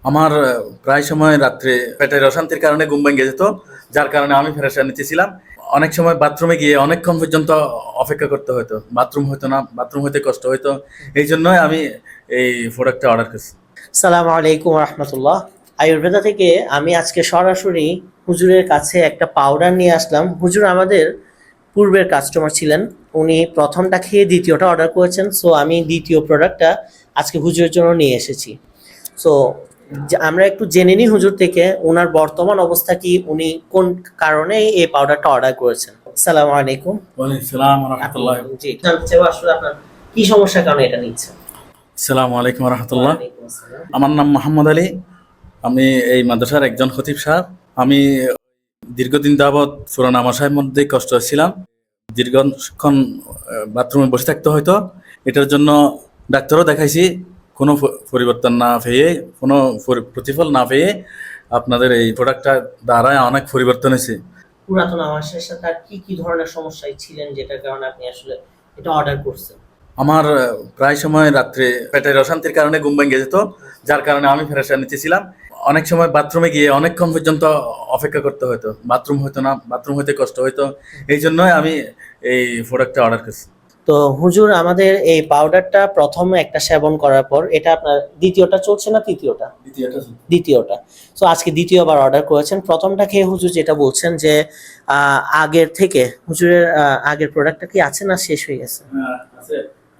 আমার প্রায় সময় রাত্রে পেটের অশান্তির কারণে ঘুম ভেঙে যেত, যার কারণে আমি প্রেশার নিতেছিলাম। অনেক সময় বাথরুমে গিয়ে অনেকক্ষণ পর্যন্ত অপেক্ষা করতে হতো, বাথরুম হতো না, বাথরুম হইতে কষ্ট হতো। এই জন্যই আমি এই প্রোডাক্টটা অর্ডার করছি। সালামু আলাইকুম রহমতুল্লাহ। আয়ুর্বেদা থেকে আমি আজকে সরাসরি হুজুরের কাছে একটা পাউডার নিয়ে আসলাম। হুজুর আমাদের পূর্বের কাস্টমার ছিলেন, উনি প্রথমটা খেয়ে দ্বিতীয়টা অর্ডার করেছেন। সো আমি দ্বিতীয় প্রোডাক্টটা আজকে হুজুরের জন্য নিয়ে এসেছি। সো আমরা একটু জেনে নিই হুজুর থেকে ওনার বর্তমান অবস্থা কি, উনি কোন কারণে এই পাউডারটা অর্ডার করেছেন। আসসালামু আলাইকুম। ওয়ালাইকুম সালাম রহমতুল্লাহ। জি, জানতে চাইবো আসলে আপনার কি সমস্যার কারণে এটা নিচ্ছেন। আসসালামু আলাইকুম রহমতুল্লাহ। ওয়ালাইকুম আসসালাম। আমার নাম মোহাম্মদ আলী। আমি এই মাদ্রাসার একজন খতিব সাহেব। আমি দীর্ঘদিন যাবৎ পুরানা মশাইয়ের মধ্যে কষ্ট হচ্ছিলাম। দীর্ঘক্ষণ বাথরুমে বসে থাকতে হয়তো। এটার জন্য ডাক্তারও দেখাইছি, কোনো পরিবর্তন না পেয়ে, কোনো প্রতিফল না পেয়ে আপনাদের এই প্রোডাক্টটা দ্বারায় অনেক পরিবর্তন হয়েছে। পুরাতন আমাশের সাথে আর কি কি ধরনের সমস্যায় ছিলেন যেটার কারণে আপনি আসলে এটা অর্ডার করছেন? আমার প্রায় সময় রাত্রে পেটের অশান্তির কারণে ঘুম ভেঙে যেত, যার কারণে আমি প্রেশার নিতেছিলাম। অনেক সময় বাথরুমে গিয়ে অনেকক্ষণ পর্যন্ত অপেক্ষা করতে হতো, বাথরুম হতো না, বাথরুম হইতে কষ্ট হতো। এই জন্যই আমি এই প্রোডাক্টটা অর্ডার করছি। তো হুজুর আমাদের এই পাউডারটা প্রথমে একটা সেবন করার পর এটা আপনার দ্বিতীয়টা চলছে না তৃতীয়টা? দ্বিতীয়টা। সো আজকে দ্বিতীয়বার অর্ডার করেছেন। প্রথমটা খেয়ে হুজুর যেটা বলছেন যে আগের থেকে হুজুরের আগের প্রোডাক্টটা কি আছে না শেষ হয়ে গেছে?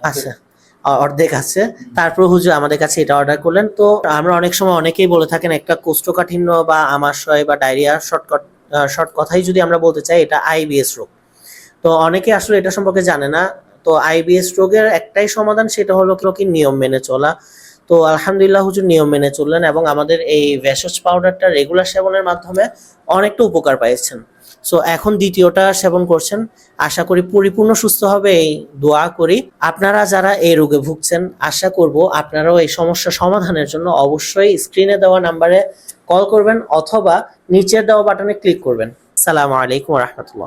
আচ্ছা, অর্ধেক আছে। তারপর হুজুর আমাদের কাছে এটা অর্ডার করলেন। তো আমরা অনেক সময় অনেকেই বলে থাকেন একটা কোষ্ঠকাঠিন্য বা আমাশয় বা ডায়রিয়া, শর্ট কথাই যদি আমরা বলতে চাই, এটা আইবিএস রোগ। তো অনেকে আসলে এটা সম্পর্কে জানে না। তো আইবিএস রোগের একটাই সমাধান, সেটা হলো কি নিয়ম মেনে চলা। তো আলহামদুলিল্লাহ হুজুর নিয়ম মেনে চললেন এবং আমাদের এই ভেষজ পাউডারটা রেগুলার সেবনের মাধ্যমে অনেকটা উপকার পাইছেন। সো এখন দ্বিতীয়টা সেবন করছেন, আশা করি পরিপূর্ণ সুস্থ হবে, এই দোয়া করি। আপনারা যারা এই রোগে ভুগছেন, আশা করব আপনারাও এই সমস্যা সমাধানের জন্য অবশ্যই স্ক্রিনে দেওয়া নাম্বারে কল করবেন অথবা নিচের দেওয়া বাটনে ক্লিক করবেন। আসসালামু আলাইকুম রহমতুল্লাহ।